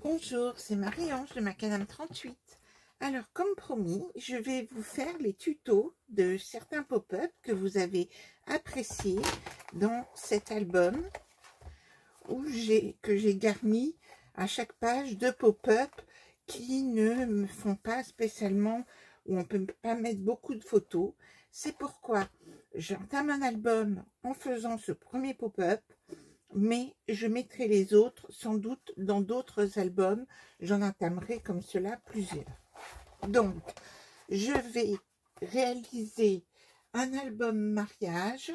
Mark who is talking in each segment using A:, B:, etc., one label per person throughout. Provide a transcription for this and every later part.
A: Bonjour, c'est Marie-Ange de Macadam 38. Alors, comme promis, je vais vous faire les tutos de certains pop-up que vous avez appréciés dans cet album que j'ai garni à chaque page de pop-up qui ne me font pas spécialement, où on ne peut pas mettre beaucoup de photos. C'est pourquoi j'entame un album en faisant ce premier pop-up, mais je mettrai les autres sans doute dans d'autres albums. J'en entamerai comme cela plusieurs. Donc, je vais réaliser un album mariage.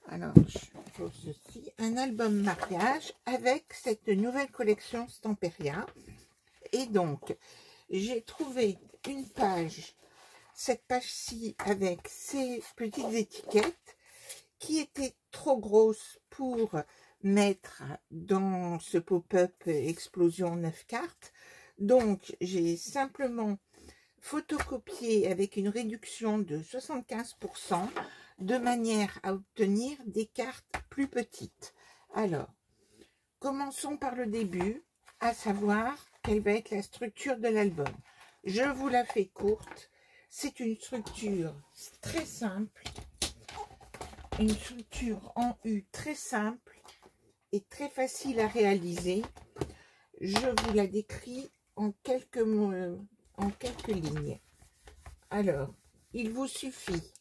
A: Alors, je pose ceci, un album mariage avec cette nouvelle collection Stamperia. Et donc, j'ai trouvé une page, cette page-ci avec ces petites étiquettes qui étaient trop grosses pour mettre dans ce pop-up explosion 9 cartes. Donc, j'ai simplement photocopié avec une réduction de 75% de manière à obtenir des cartes plus petites. Alors, commençons par le début, à savoir quelle va être la structure de l'album. Je vous la fais courte. C'est une structure très simple, une structure en U très simple et très facile à réaliser. Je vous la décris en quelques mots, en quelques lignes. Alors, il vous suffit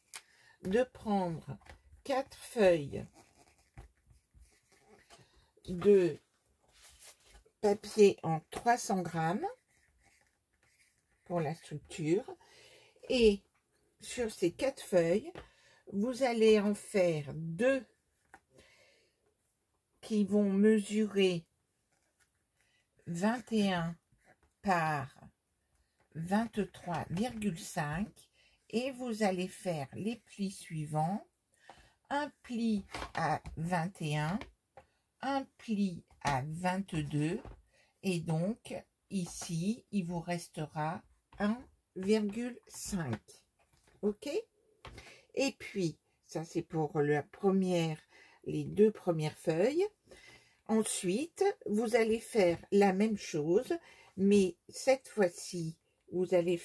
A: de prendre 4 feuilles de papier en 300 grammes pour la structure, et sur ces 4 feuilles, vous allez en faire 2 qui vont mesurer 21 par 23,5 et vous allez faire les plis suivants: un pli à 21, un pli à 22, et donc ici il vous restera 1,5. ok, et puis ça c'est pour les 2 premières feuilles. Ensuite, vous allez faire la même chose, mais cette fois-ci, vous allez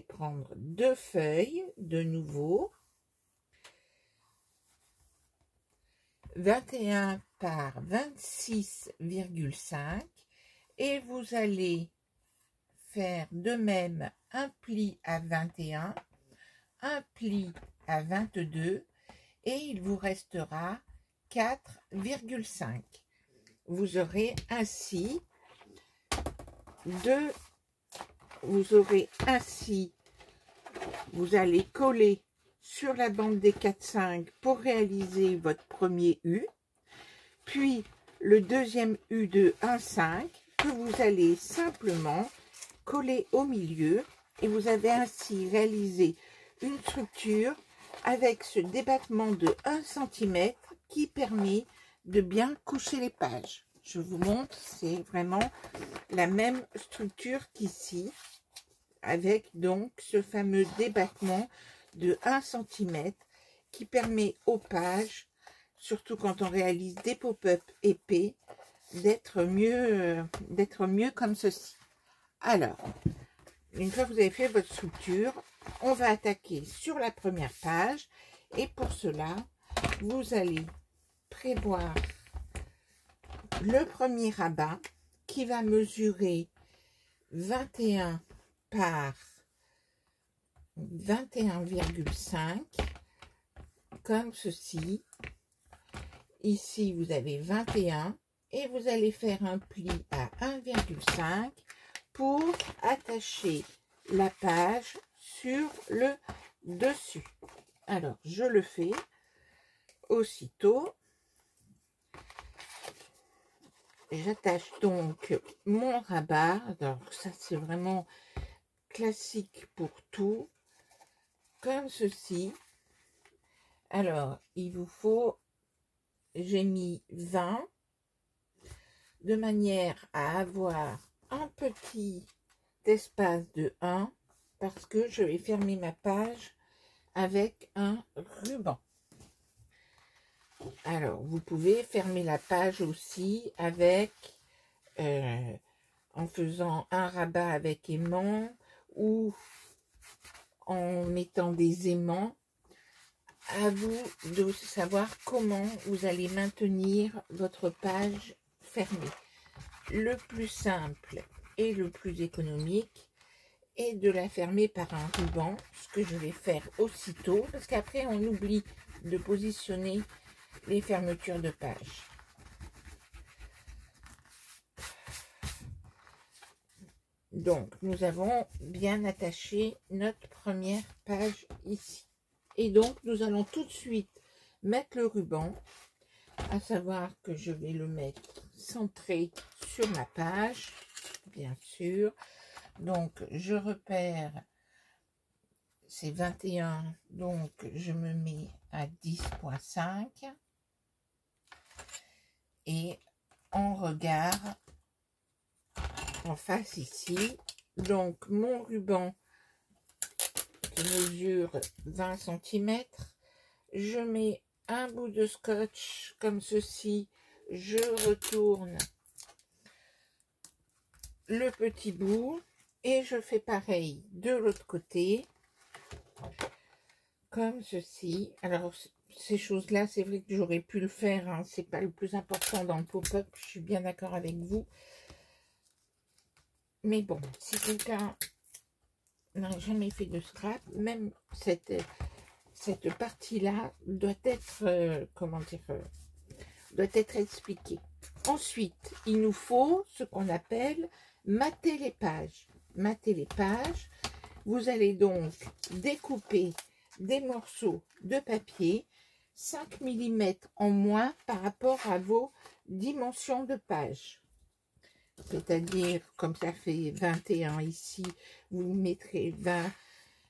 A: prendre 2 feuilles de nouveau, 21 par 26,5, et vous allez faire de même un pli à 21, un pli à 22, et il vous restera 4,5. Vous aurez ainsi vous allez coller sur la bande des 4,5 pour réaliser votre premier U, puis le deuxième U de 1,5 que vous allez simplement coller au milieu, et vous avez ainsi réalisé une structure avec ce débattement de 1 cm qui permet de bien coucher les pages. Je vous montre, c'est vraiment la même structure qu'ici, avec donc ce fameux débattement de 1 cm qui permet aux pages, surtout quand on réalise des pop-up épais, d'être mieux comme ceci. Alors, une fois que vous avez fait votre structure, on va attaquer sur la première page, et pour cela, vous allez prévoir le premier rabat qui va mesurer 21 par 21,5 comme ceci. Ici vous avez 21 et vous allez faire un pli à 1,5 pour attacher la page sur le dessus. Alors je le fais aussitôt. J'attache donc mon rabat. Alors ça c'est vraiment classique pour tout, comme ceci. Alors il vous faut, j'ai mis 20 de manière à avoir un petit espace de 1 parce que je vais fermer ma page avec un ruban. Alors, vous pouvez fermer la page aussi avec en faisant un rabat avec aimant ou en mettant des aimants. À vous de savoir comment vous allez maintenir votre page fermée. Le plus simple et le plus économique est de la fermer par un ruban, ce que je vais faire aussitôt, parce qu'après on oublie de positionner les fermetures de page. Donc, nous avons bien attaché notre première page ici. Et donc, nous allons tout de suite mettre le ruban, à savoir que je vais le mettre centré sur ma page, bien sûr. Donc, je repère, c'est 21, donc je me mets à 10.5. Et en regard, en face ici, donc mon ruban qui mesure 20 cm, je mets un bout de scotch comme ceci, je retourne le petit bout et je fais pareil de l'autre côté comme ceci. Alors ces choses là, c'est vrai que j'aurais pu le faire, hein, c'est pas le plus important dans le pop-up, je suis bien d'accord avec vous. Mais bon, si quelqu'un n'a jamais fait de scrap, même cette partie-là doit être, comment dire, doit être expliquée. Ensuite, il nous faut ce qu'on appelle mater les pages. Mater les pages, vous allez donc découper des morceaux de papier 5 mm en moins par rapport à vos dimensions de page. C'est-à-dire, comme ça fait 21 ici, vous mettrez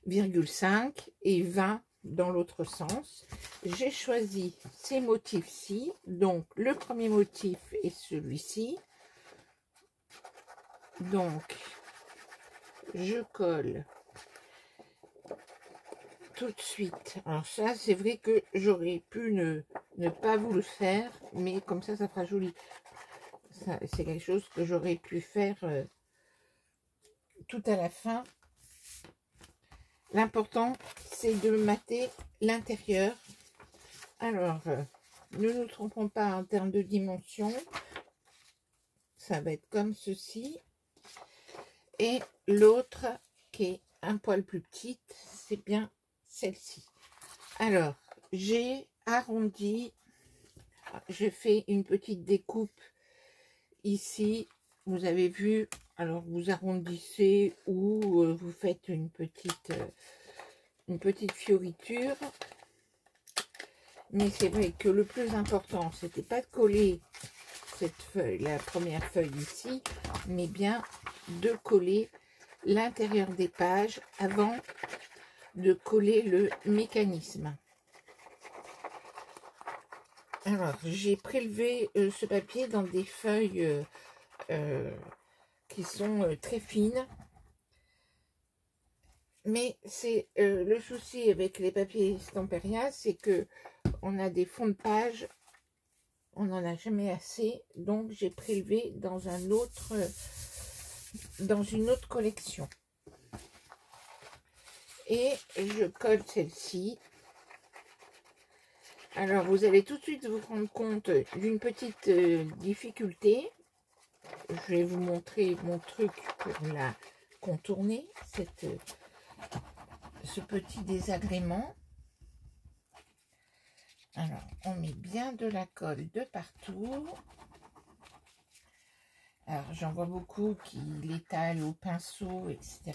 A: 20,5 et 20 dans l'autre sens. J'ai choisi ces motifs-ci. Donc, le premier motif est celui-ci. Donc, je colle tout de suite. Alors ça, c'est vrai que j'aurais pu ne pas vous le faire, mais comme ça fera joli. C'est quelque chose que j'aurais pu faire tout à la fin. L'important, c'est de mater l'intérieur. Alors, ne nous trompons pas en termes de dimension. Ça va être comme ceci. Et l'autre, qui est un poil plus petite, c'est bien celle-ci. Alors, j'ai arrondi. Je fais une petite découpe ici. Vous avez vu, alors vous arrondissez ou vous faites une petite fioriture. Mais c'est vrai que le plus important, c'était pas de coller cette feuille, la première feuille ici, mais bien de coller l'intérieur des pages avant de coller le mécanisme. Alors, j'ai prélevé ce papier dans des feuilles qui sont très fines. Mais c'est le souci avec les papiers Stamperia, c'est que on a des fonds de page, on n'en a jamais assez. Donc, j'ai prélevé dans une autre collection. Et je colle celle-ci. Alors, vous allez tout de suite vous rendre compte d'une petite difficulté. Je vais vous montrer mon truc pour la contourner, ce petit désagrément. Alors, on met bien de la colle de partout. Alors, j'en vois beaucoup qui l'étalent au pinceau, etc.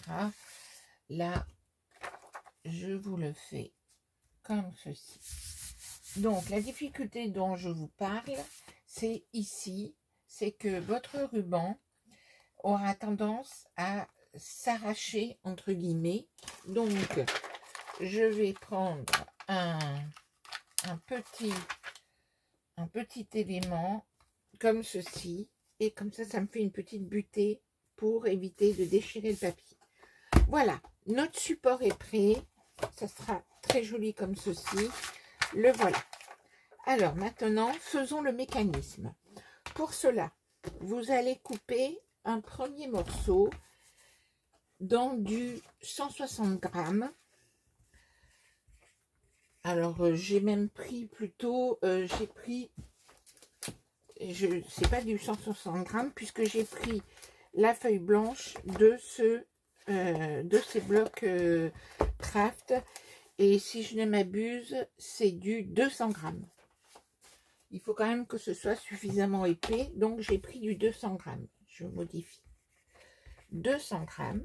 A: Là, je vous le fais comme ceci. Donc, la difficulté dont je vous parle, c'est ici, c'est que votre ruban aura tendance à s'arracher, entre guillemets. Donc, je vais prendre un petit élément comme ceci, et comme ça me fait une petite butée pour éviter de déchirer le papier. Voilà, notre support est prêt. Ça sera très joli comme ceci. Le voilà. Alors maintenant, faisons le mécanisme. Pour cela, vous allez couper un premier morceau dans du 160 grammes. Alors, j'ai même pris plutôt, j'ai pris, c'est pas du 160 grammes, puisque j'ai pris la feuille blanche de ces blocs craft. Et si je ne m'abuse, c'est du 200 grammes. Il faut quand même que ce soit suffisamment épais, donc j'ai pris du 200 grammes. Je modifie. 200 grammes.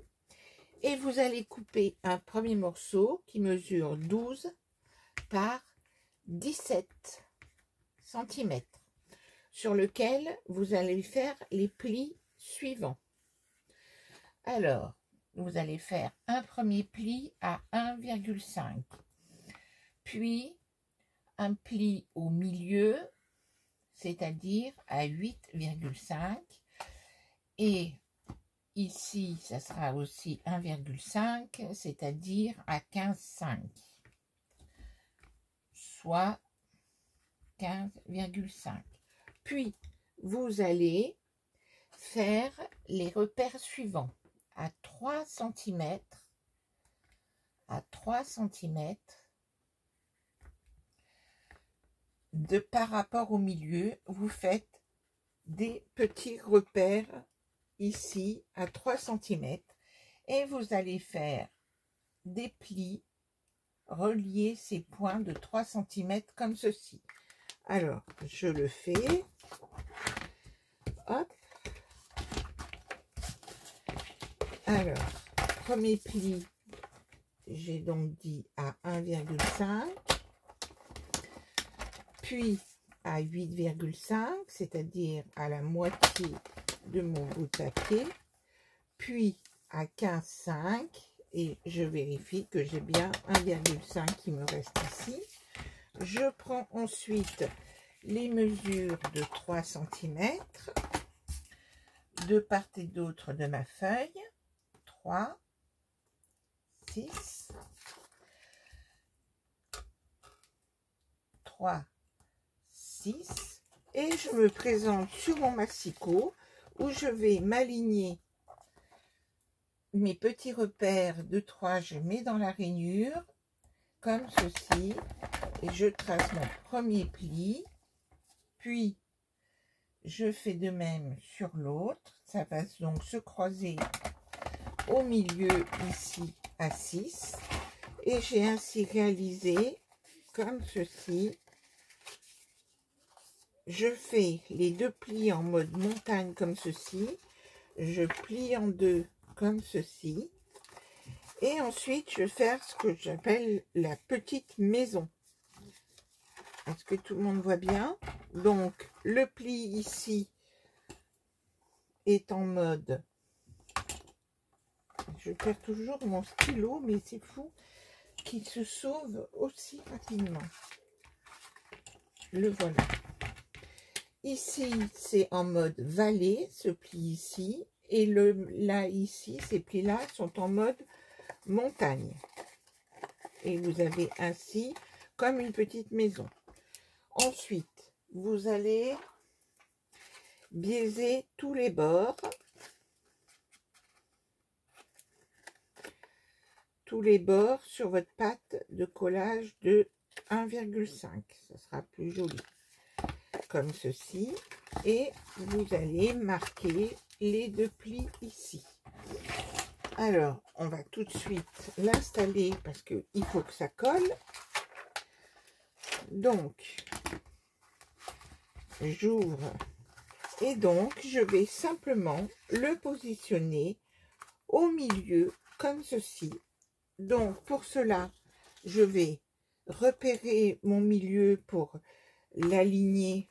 A: Et vous allez couper un premier morceau qui mesure 12 par 17 cm, sur lequel vous allez faire les plis suivants. Alors, vous allez faire un premier pli à 1,5, puis un pli au milieu, c'est-à-dire à 8,5, et ici, ça sera aussi 1,5, c'est-à-dire à 15,5, soit 15,5. Puis, vous allez faire les repères suivants. À 3 cm, par rapport au milieu, vous faites des petits repères ici à 3 cm et vous allez faire des plis, relier ces points de 3 cm comme ceci. Alors, je le fais. Hop. Alors, premier pli, j'ai donc dit à 1,5, puis à 8,5, c'est-à-dire à la moitié de mon bout de papier, puis à 15,5, et je vérifie que j'ai bien 1,5 qui me reste ici. Je prends ensuite les mesures de 3 cm de part et d'autre de ma feuille. 3, 6, 3, 6, et je me présente sur mon massicot où je vais m'aligner mes petits repères de 3, je mets dans la rainure comme ceci et je trace mon premier pli, puis je fais de même sur l'autre. Ça va donc se croiser au milieu ici à 6 et j'ai ainsi réalisé comme ceci. Je fais les deux plis en mode montagne comme ceci, je plie en deux comme ceci et ensuite je vais faire ce que j'appelle la petite maison. Est-ce que tout le monde voit bien? Donc le pli ici est en mode, je perds toujours mon stylo, mais c'est fou qu'il se sauve aussi rapidement. Le voilà. Ici, c'est en mode vallée, ce pli ici, et là, ici, ces plis-là sont en mode montagne. Et vous avez ainsi comme une petite maison. Ensuite, vous allez biaiser tous les bords. Sur votre pâte de collage de 1,5. Ça sera plus joli. Comme ceci. Et vous allez marquer les deux plis ici. Alors, on va tout de suite l'installer parce qu'il faut que ça colle. Donc, j'ouvre et donc je vais simplement le positionner au milieu comme ceci. Donc, pour cela, je vais repérer mon milieu pour l'aligner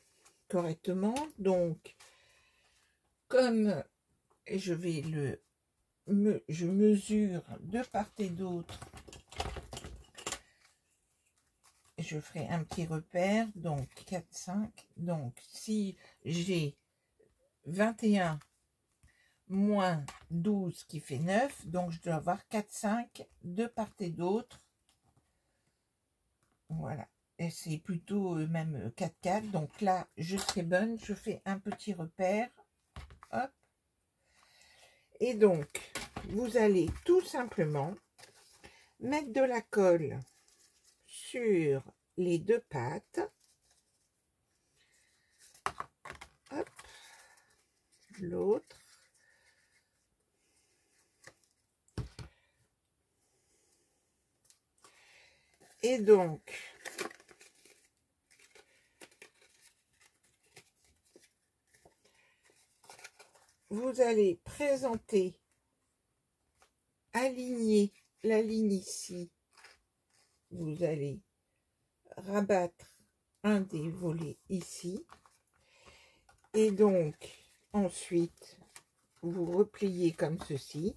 A: correctement. Donc, comme je vais je mesure de part et d'autre, je ferai un petit repère, donc 4, 5. Donc, si j'ai 21 moins 12 qui fait 9, donc je dois avoir 4, 5 de part et d'autre. Voilà. Et c'est plutôt même 4, 4. Donc là, je serai bonne. Je fais un petit repère. Hop. Et donc, vous allez tout simplement mettre de la colle sur les deux pattes. Hop, l'autre. Et donc, vous allez présenter, aligner la ligne ici. Vous allez rabattre un des volets ici. Et donc, ensuite, vous repliez comme ceci.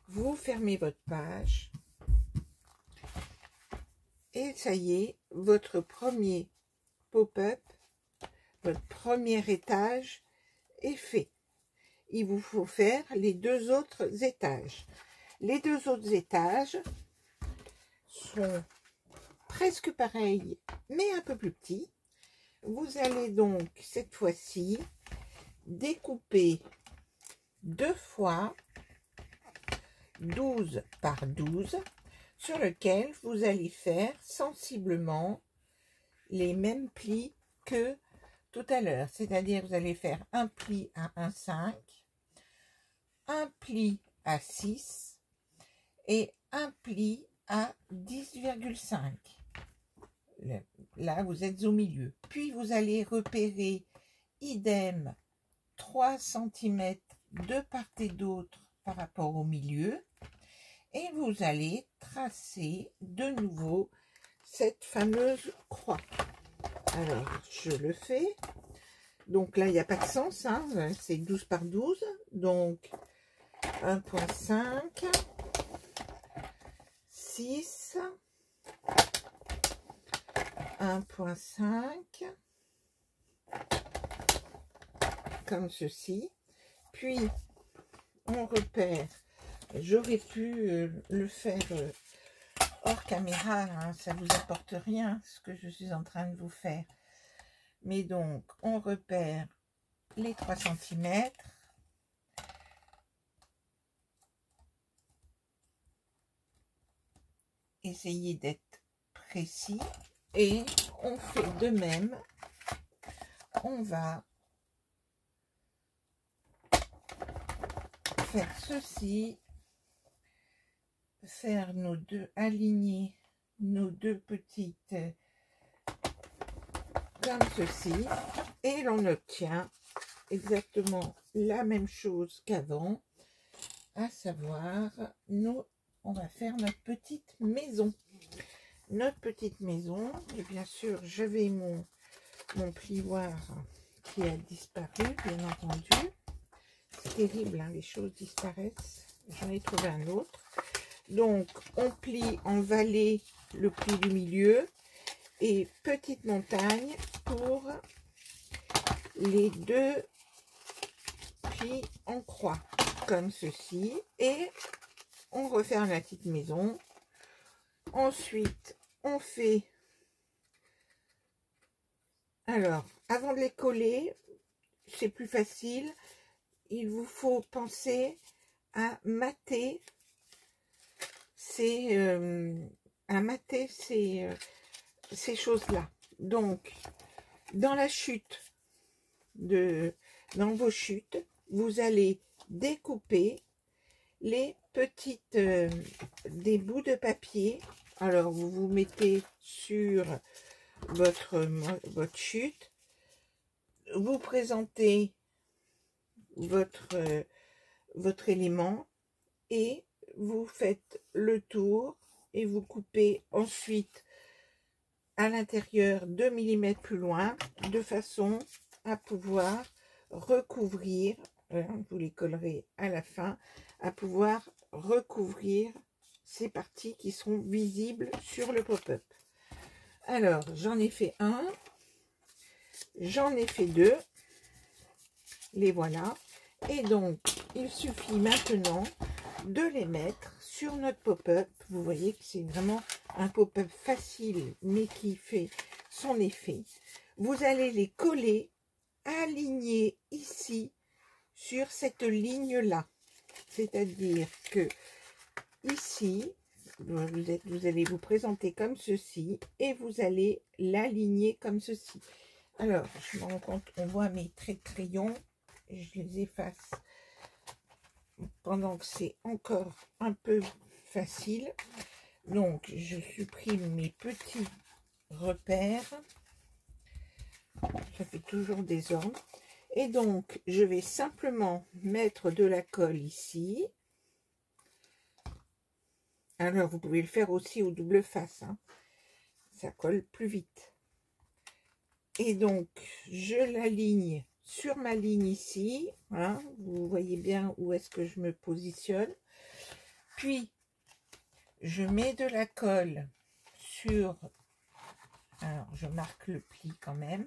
A: Vous fermez votre page. Et ça y est, votre premier pop-up, votre premier étage est fait. Il vous faut faire les deux autres étages. Les deux autres étages sont presque pareils, mais un peu plus petits. Vous allez donc, cette fois-ci, découper 2 fois 12 par 12, sur lequel vous allez faire sensiblement les mêmes plis que tout à l'heure. C'est-à-dire, vous allez faire un pli à 1,5, un pli à 6 et un pli à 10,5. Là, vous êtes au milieu. Puis, vous allez repérer idem 3 cm de part et d'autre par rapport au milieu. Et vous allez tracer de nouveau cette fameuse croix. Alors, je le fais. Donc là, il n'y a pas de sens, hein, c'est 12 par 12. Donc, 1,5, 6, 1,5, comme ceci. Puis, on repère. J'aurais pu le faire hors caméra, hein, ça vous apporte rien ce que je suis en train de vous faire. Mais donc, on repère les 3 cm. Essayez d'être précis. Et on fait de même. On va faire ceci. Faire nos deux, aligner nos deux petites comme ceci, et l'on obtient exactement la même chose qu'avant, à savoir, on va faire notre petite maison. Notre petite maison, et bien sûr, j'avais mon plioir qui a disparu, bien entendu. C'est terrible, hein, les choses disparaissent. J'en ai trouvé un autre. Donc, on plie en vallée le pli du milieu et petite montagne pour les deux plis en croix, comme ceci. Et on referme la petite maison. Ensuite, on fait... Alors, avant de les coller, c'est plus facile. Il vous faut penser à mater ces choses-là. Donc, dans la chute, dans vos chutes, vous allez découper les petites, des bouts de papier. Alors, vous vous mettez sur votre chute, vous présentez votre élément et vous faites le tour et vous coupez ensuite à l'intérieur 2 mm plus loin, de façon à pouvoir recouvrir, vous les collerez à la fin, à pouvoir recouvrir ces parties qui sont visibles sur le pop-up. Alors, j'en ai fait un, j'en ai fait deux, les voilà. Et donc, il suffit maintenant de les mettre sur notre pop-up. Vous voyez que c'est vraiment un pop-up facile, mais qui fait son effet. Vous allez les coller, aligner ici, sur cette ligne-là. C'est-à-dire que ici, vous allez vous présenter comme ceci et vous allez l'aligner comme ceci. Alors, je me rends compte, on voit mes traits de crayon, et je les efface pendant que c'est encore un peu facile. Donc, je supprime mes petits repères. Ça fait toujours des ordres. Et donc, je vais simplement mettre de la colle ici. Alors, vous pouvez le faire aussi au double face, hein. Ça colle plus vite. Et donc, je l'aligne sur ma ligne ici. Hein. Vous voyez bien où est-ce que je me positionne. Puis, je mets de la colle sur... Alors, je marque le pli quand même.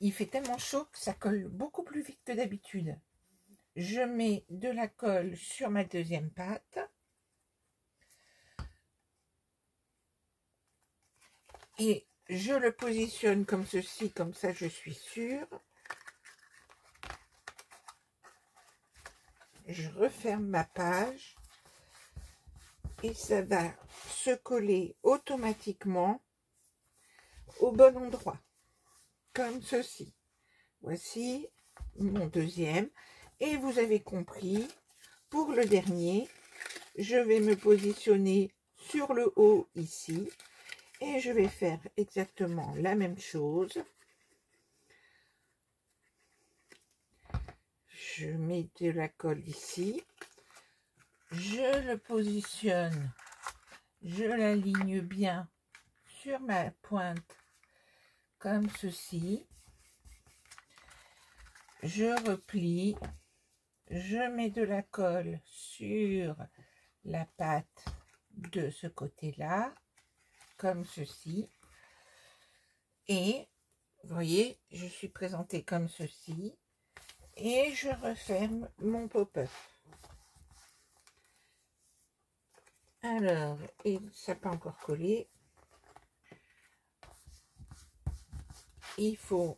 A: Il fait tellement chaud que ça colle beaucoup plus vite que d'habitude. Je mets de la colle sur ma deuxième pâte. Et je le positionne comme ceci, comme ça je suis sûre. Je referme ma page. Et ça va se coller automatiquement au bon endroit. Comme ceci. Voici mon deuxième. Et vous avez compris, pour le dernier, je vais me positionner sur le haut ici. Et je vais faire exactement la même chose. Je mets de la colle ici. Je le positionne. Je l'aligne bien sur ma pointe comme ceci. Je replie. Je mets de la colle sur la pâte de ce côté-là, comme ceci. Et, vous voyez, je suis présentée comme ceci. Et je referme mon pop-up. Alors, et ça n'a pas encore collé. Il faut,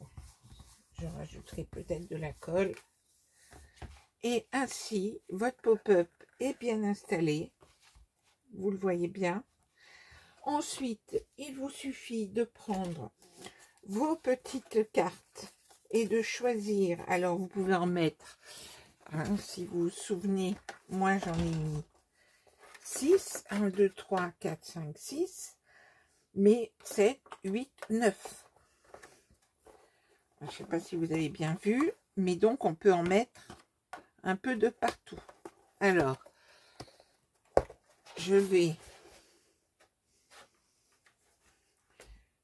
A: je rajouterai peut-être de la colle. Et ainsi, votre pop-up est bien installé. Vous le voyez bien. Ensuite, il vous suffit de prendre vos petites cartes et de choisir. Alors, vous pouvez en mettre, hein, si vous vous souvenez, moi j'en ai mis 6, 1, 2, 3, 4, 5, 6, mais 7, 8, 9. Je ne sais pas si vous avez bien vu, mais donc on peut en mettre un peu de partout. Alors, je vais...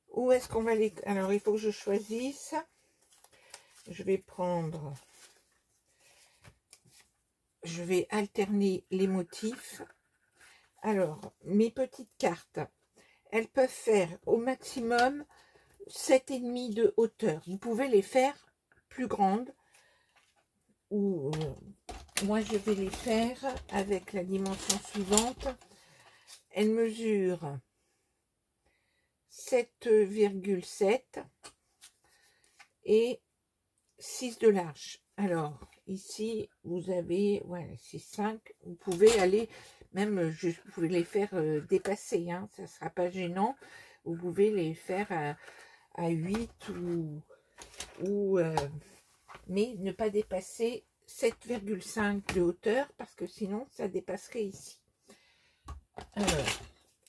A: Où est-ce qu'on va les... Alors, il faut que je choisisse. Je vais prendre... Je vais alterner les motifs. Alors, mes petites cartes, elles peuvent faire au maximum 7,5 de hauteur. Vous pouvez les faire plus grandes. Ou moi, je vais les faire avec la dimension suivante. Elles mesurent 7,7 et 6 de large. Alors, ici, vous avez, voilà, 6,5. Vous pouvez aller, même, vous pouvez les faire dépasser, hein, ça ne sera pas gênant. Vous pouvez les faire à 8 mais ne pas dépasser 7,5 de hauteur, parce que sinon, ça dépasserait ici. Alors,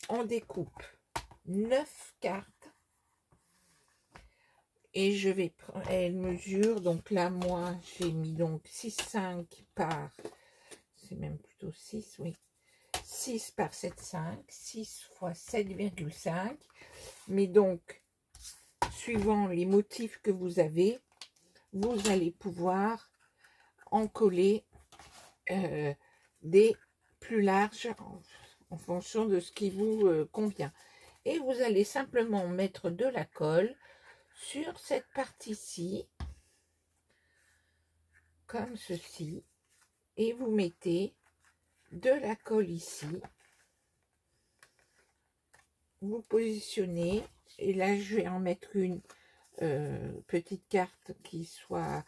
A: on découpe 9 cartes. Et je vais prendre, elle mesure, donc là, moi, j'ai mis donc 6,5 par, c'est même plutôt 6, oui, 6 par 7,5, 6 fois 7,5. Mais donc, suivant les motifs que vous avez, vous allez pouvoir en coller des plus larges en fonction de ce qui vous convient. Et vous allez simplement mettre de la colle sur cette partie-ci, comme ceci, et vous mettez de la colle ici, vous positionnez, et là je vais en mettre une petite carte qui soit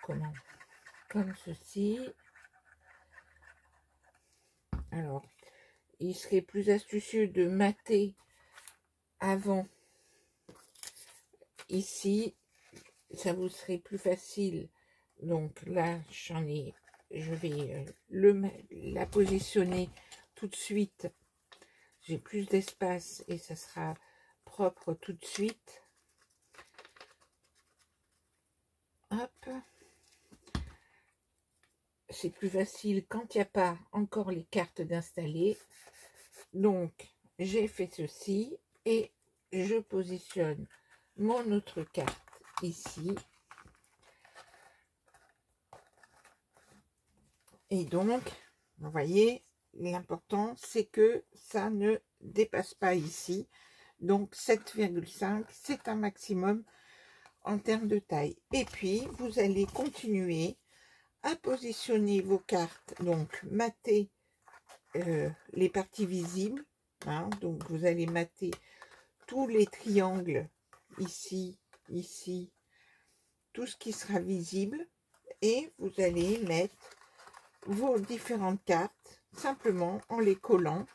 A: comme ceci, Alors, il serait plus astucieux de mater avant ici, ça vous serait plus facile. Donc là, je vais la positionner tout de suite. J'ai plus d'espace et ça sera propre tout de suite. Hop. C'est plus facile quand il n'y a pas encore les cartes d'installer. Donc, j'ai fait ceci et je positionne mon autre carte ici. Et donc, vous voyez, l'important, c'est que ça ne dépasse pas ici. Donc, 7,5, c'est un maximum en termes de taille. Et puis, vous allez continuer à positionner vos cartes, donc mater les parties visibles. Hein, donc, vous allez mater tous les triangles ici, ici, tout ce qui sera visible. Et vous allez mettre vos différentes cartes simplement en les collant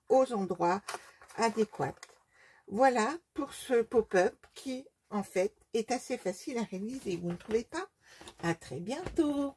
A: aux endroits adéquats. Voilà pour ce pop-up qui en fait est assez facile à réaliser, vous ne trouvez pas? À très bientôt.